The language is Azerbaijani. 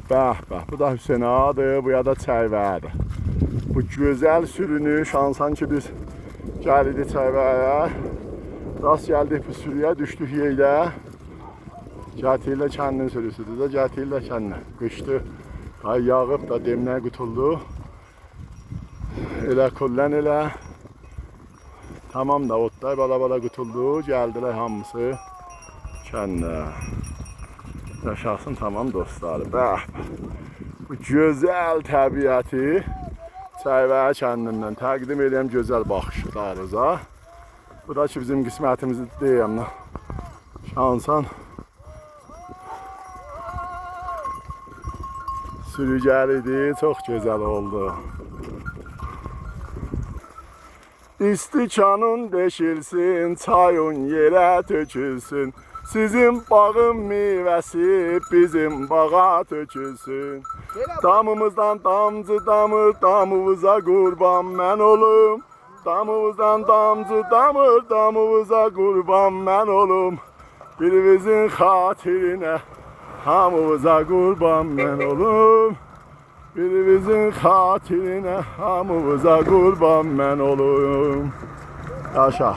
Bəh, bu da Hüseyin Ağadır, bu ya da Çayvədir. Bu gözəl sürünü şansan ki biz gəlirik Çayvəyə. Rast gəldik bu sürüyə, düşdük yerdə. Gətirlə kəndin sürüsüdür də, gətirlə kəndin. Qışdı, ay yağıb da demlə qutuldu. Elə kullən elə. Tamam da otlar bala qutuldu, gəldilər hamısı kəndə. Yaşasın tamam dostlar. Bəh, bu gözəl təbiəti Çayvəyə kəndindən təqdim edirəm gözəl baxışlarınıza. Bu da ki bizim qismətimizi deyəm. Şansan sürü idi, çox gözəl oldu. İstikanın deşilsin, çayın yerə tökülsün. Sizin bağın meyvəsi bizim bağa tökülsün. Damımızdan damcı damır, damımıza qurban mən olum. Damımızdan damcı damır, damımıza qurban mən olum. Birimizin xatirinə hamımıza qurban mən olum. Birimizin xatirinə hamımıza qurban mən olum. Yaşa.